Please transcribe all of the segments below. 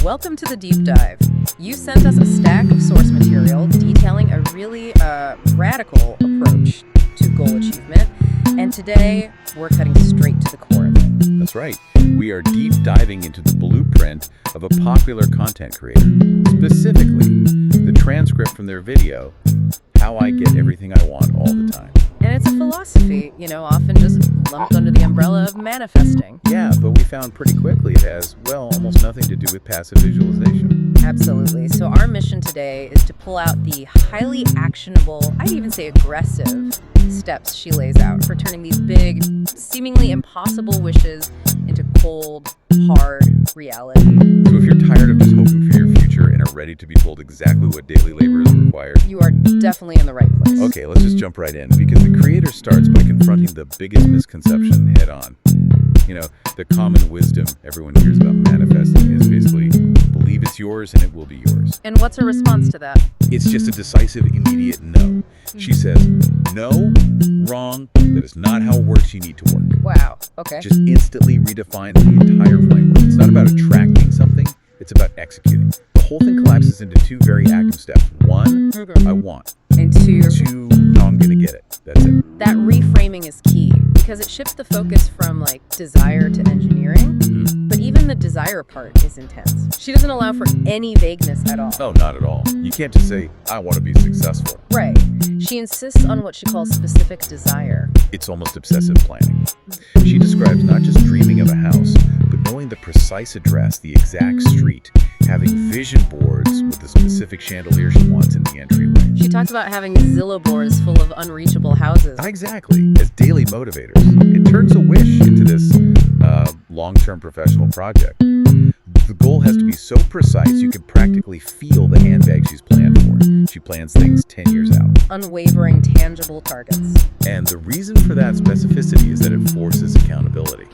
Welcome to the deep dive. You sent us a stack of source material detailing a really radical approach to goal achievement, and today we're cutting straight to the core of it. That's right. We are deep diving into the blueprint of a popular content creator, specifically the transcript from their video, How I Get Everything I Want All the Time. And it's a philosophy, often just lumped under the umbrella of manifesting. Yeah, but we found pretty quickly it has, almost nothing to do with passive visualization. Absolutely. So our mission today is to pull out the highly actionable, I'd even say aggressive, steps she lays out for turning these big, seemingly impossible wishes into cold, hard reality. So if you're tired of just hoping for your future and are ready to be told exactly what daily labor is required, you are definitely in the right place. Okay, let's just jump right in, because the creator starts by confronting the biggest misconception head on. The common wisdom everyone hears about manifesting is basically, believe it's yours and it will be yours. And what's her response to that? It's just a decisive, immediate no. She says, no, wrong, that is not how it works, you need to work. Wow, okay. Just instantly redefines the entire framework. It's not about attracting something, it's about executing. The whole thing collapses into two very active steps. One, I want. And two, now I'm gonna get it. That's it. That reframing is key, because it shifts the focus from desire to engineering. But even the desire part is intense. She doesn't allow for any vagueness at all. No, not at all. You can't just say, I want to be successful. Right. She insists on what she calls specific desire. It's almost obsessive planning. She describes not just dreaming of a house, but knowing the precise address, the exact street, having vision boards with the specific chandelier she wants in the entryway. She talks about having Zillow boards full of unreachable houses. Exactly, as daily motivators. It turns a wish into this long-term professional project. The goal has to be so precise you can practically feel the handbag she's planned for. She plans things 10 years out. Unwavering, tangible targets. And the reason for that specificity is that it forces accountability.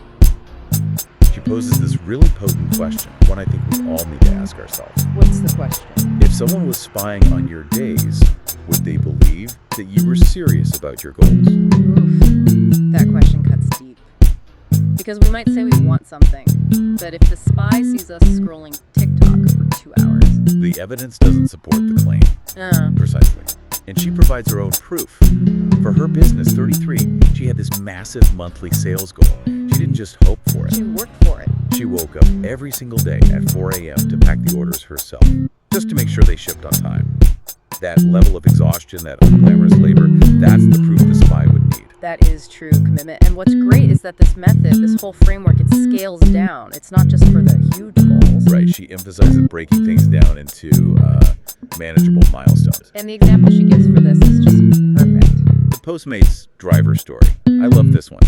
She poses this really potent question, one I think we all need to ask ourselves. What's the question? If someone was spying on your days, would they believe that you were serious about your goals? Oof, that question cuts deep. Because we might say we want something, but if the spy sees us scrolling TikTok for 2 hours... The evidence doesn't support the claim. Precisely. And she provides her own proof. For her business, 33, she had this massive monthly sales goal. She didn't just hope for it. She worked for it. She woke up every single day at 4 a.m. to pack the orders herself, just to make sure they shipped on time. That level of exhaustion, that unglamorous labor, that's the proof the spy would need. That is true commitment. And what's great is that this method, this whole framework, it scales down. It's not just for the huge goals. Right. She emphasizes breaking things down into manageable milestones. And the example she gives for this is just perfect. The Postmates driver story. I love this one.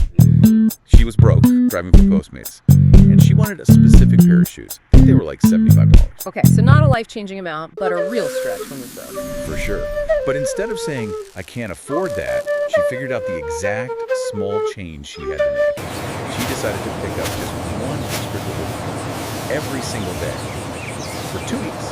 She was broke, driving for Postmates, and she wanted a specific pair of shoes. I think they were like $75. Okay, so not a life-changing amount, but a real stretch when you're broke. For sure. But instead of saying, I can't afford that, she figured out the exact small change she had to make. She decided to pick up just one extra delivery every single day for 2 weeks.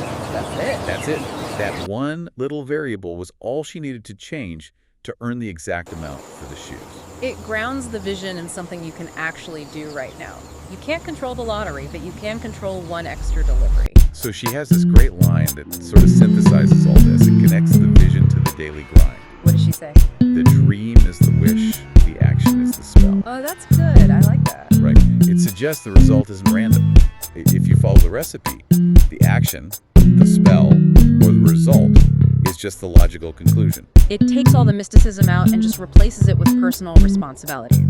That's it. That one little variable was all she needed to change to earn the exact amount for the shoes. It grounds the vision in something you can actually do right now. You can't control the lottery, but you can control one extra delivery. So she has this great line that sort of synthesizes all this. It connects the vision to the daily grind. What does she say? The dream is the wish, the action is the spell. Oh, that's good. I like that. Right. It suggests the result isn't random. If you follow the recipe, the action, the spell, or the result is just the logical conclusion. It takes all the mysticism out and just replaces it with personal responsibility.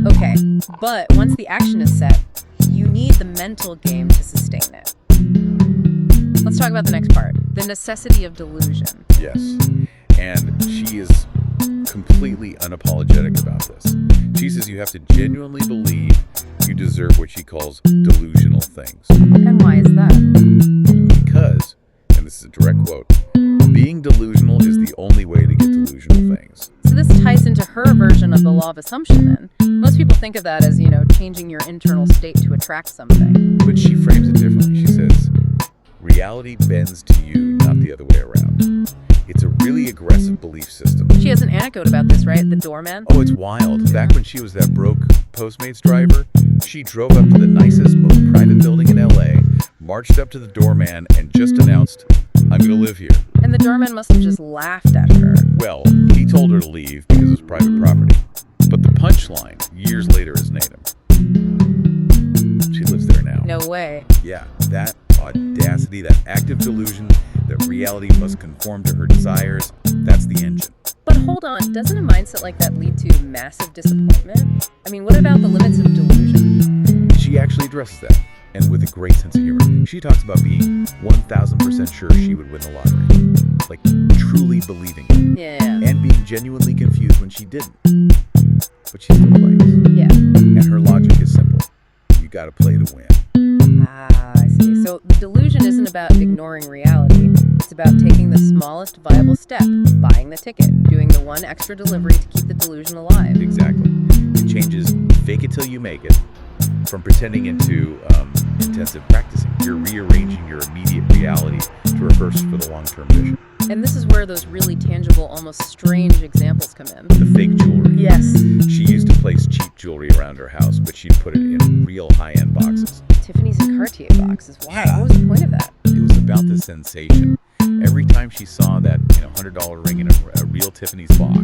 Okay, but once the action is set, you need the mental game to sustain it. Let's talk about the next part, the necessity of delusion. Yes, and she is completely unapologetic about this. She says you have to genuinely believe you deserve what she calls delusional things. And why is that? Because, and this is a direct quote, being delusional is the only way to get delusional things. So this ties into her version of the law of assumption then. Most people think of that as, changing your internal state to attract something. But she frames it differently. She says, reality bends to you, not the other way around. It's a really aggressive belief system. She has an anecdote about this, right? The doorman? Oh, it's wild. Back when she was that broke Postmates driver, she drove up to the nicest, most private building in LA, marched up to the doorman and just announced, "I'm going to live here." And the doorman must have just laughed at her. Well, he told her to leave because it was private property. But the punchline, years later, is Natum. She lives there now. No way. Yeah, that audacity, that active delusion that reality must conform to her desires, that's the engine. But hold on, doesn't a mindset like that lead to massive disappointment? I mean, what about the limits of delusion? She actually addresses that, and with a great sense of humor. She talks about being 1,000% sure she would win the lottery. Like, truly believing it. Yeah. And being genuinely confused when she didn't. But she still plays. Yeah. And her logic is simple. You gotta play to win. Ah, I see. So the delusion isn't about ignoring reality. It's about taking the smallest viable step, buying the ticket, doing the one extra delivery to keep the delusion alive. Exactly. It changes fake it till you make it from pretending into intensive practicing. You're rearranging your immediate reality to rehearse for the long-term vision. And this is where those really tangible, almost strange examples come in. The fake jewelry. Yes. She used to place cheap jewelry around her house, but she'd put it in real high-end boxes. Tiffany's and Cartier boxes. Why? What was the point of that? It was about the sensation. Every time she saw that $100 ring in a real Tiffany's box,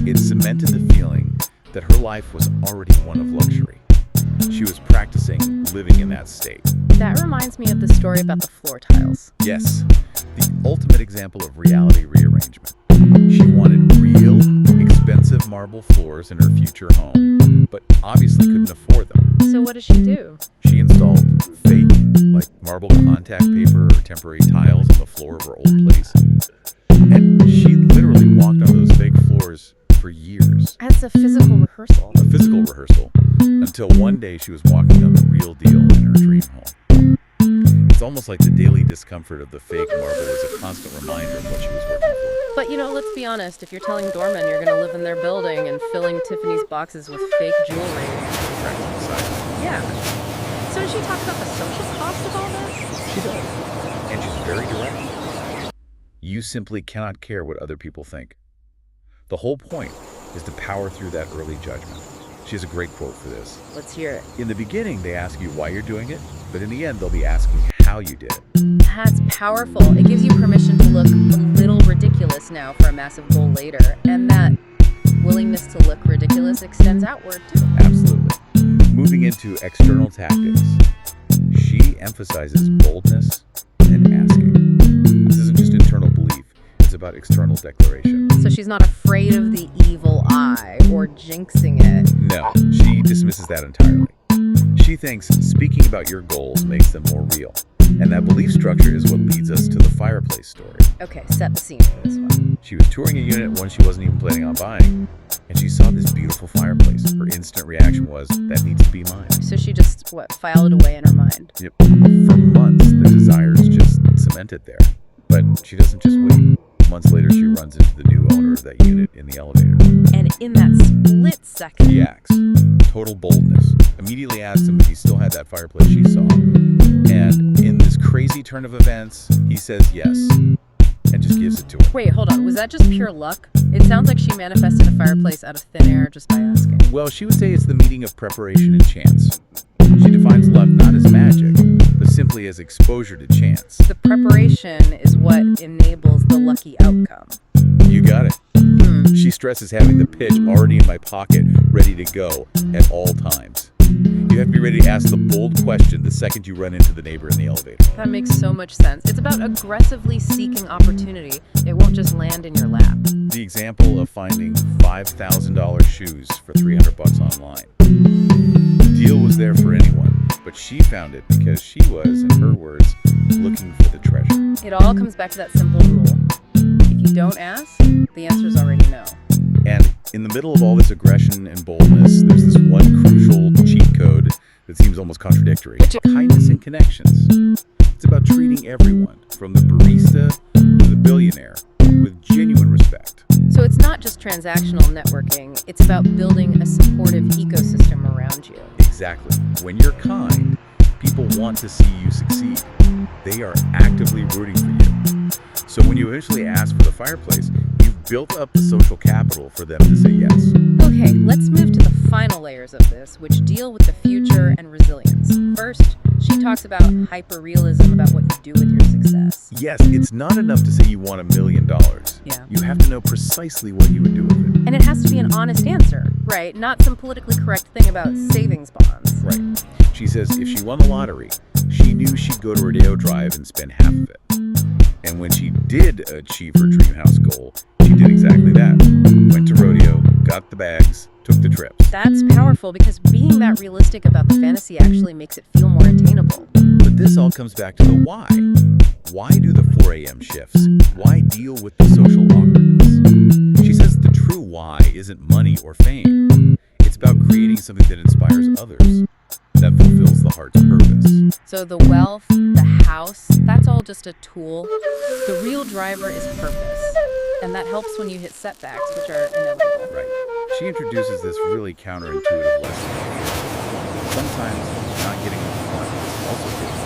it cemented the feeling that her life was already one of luxury. She was practicing living in that state. That reminds me of the story about the floor tiles. Yes, the ultimate example of reality rearrangement. She wanted real, expensive marble floors in her future home, but obviously couldn't afford them. So what does she do? She installed fake, like marble contact paper or temporary tiles on the floor of her old place. And she literally walked on those fake floors for years. As a physical rehearsal. A physical rehearsal, until one day she was walking on the real deal in her dream home. It's almost like the daily discomfort of the fake marble is a constant reminder of what she was working for. But let's be honest, if you're telling doormen you're going to live in their building and filling Tiffany's boxes with fake jewelry. Practical side. Yeah. So does she talk about the social cost of all this? She does. And she's very direct. You simply cannot care what other people think. The whole point is to power through that early judgment. She has a great quote for this. Let's hear it. In the beginning, they ask you why you're doing it, but in the end, they'll be asking how you did it. That's powerful. It gives you permission to look a little ridiculous now for a massive goal later. And that willingness to look ridiculous extends outward, too. Absolutely. Moving into external tactics, she emphasizes boldness and asking. This isn't just internal belief. It's about external declaration. So she's not afraid of the evil eye or jinxing it. No, she dismisses that entirely. She thinks speaking about your goals makes them more real. And that belief structure is what leads us to the fireplace story. Okay, set the scene for this one. She was touring a unit one she wasn't even planning on buying, and she saw this beautiful fireplace. Her instant reaction was, that needs to be mine. So she just, filed it away in her mind? Yep. For months, the desires just cemented there. But she doesn't just wait. Months later, she runs into the new owner of that unit in the elevator. And in that split second... He acts. Total boldness. Immediately asks him if he still had that fireplace she saw. And in this crazy turn of events, he says yes. And just gives it to her. Wait, hold on. Was that just pure luck? It sounds like she manifested a fireplace out of thin air just by asking. Well, she would say it's the meeting of preparation and chance. She defines luck not as magic, but simply as exposure to chance. The preparation is what enables the lucky outcome. You got it. She stresses having the pitch already in my pocket, ready to go at all times. You have to be ready to ask the bold question the second you run into the neighbor in the elevator. That makes so much sense. It's about aggressively seeking opportunity. It won't just land in your lap. The example of finding $5,000 shoes for $300 online. The deal was there for anyone, but she found it because she was, in her words, looking for the treasure. It all comes back to that simple rule. If you don't ask, the answer's already no. And in the middle of all this aggression and boldness, there's this one crucial cheat code that seems almost contradictory. Kindness and connections. It's about treating everyone, from the barista to the billionaire, with genuine respect. So it's not just transactional networking, it's about building a supportive ecosystem around you. Exactly. When you're kind, people want to see you succeed. They are actively rooting for you. So when you eventually ask for the fireplace, you've built up the social capital for them to say yes. Okay, let's move to the final layers of this, which deal with the future and resilience. First, She talks about hyper-realism about what you do with your success. Yes, it's not enough to say you want $1 million. Yeah. You have to know precisely what you would do with it. And it has to be an honest answer, right? Not some politically correct thing about savings bonds. Right. She says if she won the lottery, she knew she'd go to Rodeo Drive and spend half of it. And when she did achieve her dream house goal, she did exactly that. Went to Rodeo, got the bags, took the trips. That's powerful because being that realistic about the fantasy actually makes it feel more attainable. But this all comes back to the why. Why do the 4 a.m. shifts? Why deal with the social awkwardness? She says the true why isn't money or fame. It's about creating something that inspires others, that fulfills the heart's purpose. So the wealth, the house, that's all just a tool. The real driver is purpose. And that helps when you hit setbacks, which are inevitable. Right. She introduces this really counterintuitive lesson. Sometimes not getting what you want is also getting.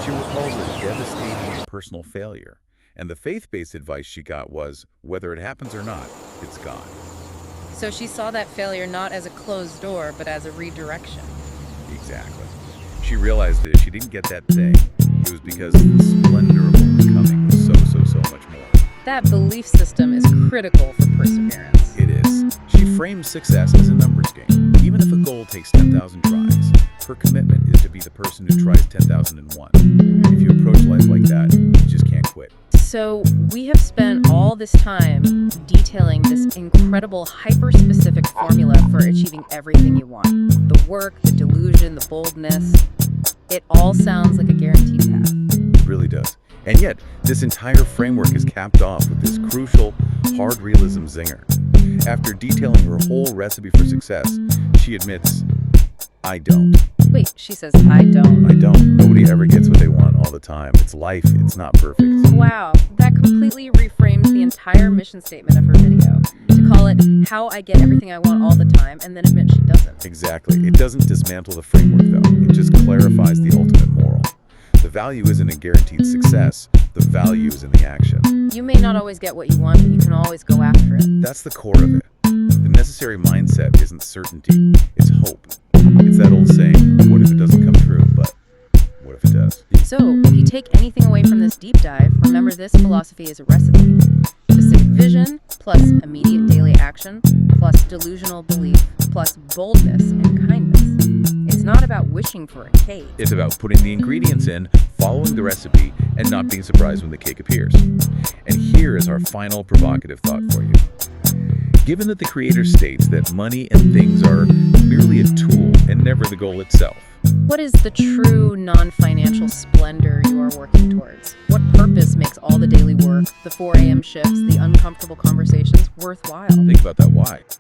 She recalls a devastating personal failure, and the faith-based advice she got was, whether it happens or not, it's God. So she saw that failure not as a closed door, but as a redirection. Exactly. She realized that if she didn't get that thing, it was because the splendor of what was coming was so much more. That belief system is critical for perseverance. It is. She frames success as a numbers game. Even if a goal takes 10,000 tries, her commitment is to be the person who tries 10,001. If you approach life like that, you just can't quit. So we have spent all this time detailing this incredible hyper-specific formula for achieving everything you want. The work, the delusion, the boldness. It all sounds like a guaranteed path. It really does. And yet, this entire framework is capped off with this crucial, hard realism zinger. After detailing her whole recipe for success, she admits, I don't. Wait, she says, I don't. I don't. Nobody ever gets what they want all the time. It's life. It's not perfect. Wow, that completely reframes the entire mission statement of her video. To call it, how I get everything I want all the time, and then admit she doesn't. Exactly. It doesn't dismantle the framework, though. It just clarifies the ultimate moral. The value isn't in guaranteed success. The value is in the action. You may not always get what you want, but you can always go after it. That's the core of it. The necessary mindset isn't certainty. It's hope. It's that old saying, what if it doesn't come true, but what if it does? So, if you take anything away from this deep dive, remember this philosophy is a recipe. Specific vision, plus immediate daily action, plus delusional belief, plus boldness and kindness. It's not about wishing for a cake. It's about putting the ingredients in, following the recipe, and not being surprised when the cake appears. And here is our final provocative thought for you. Given that the creator states that money and things are merely a tool and never the goal itself, what is the true non-financial splendor you are working towards? What purpose makes all the daily work, the 4 a.m. shifts, the uncomfortable conversations worthwhile? think about that why.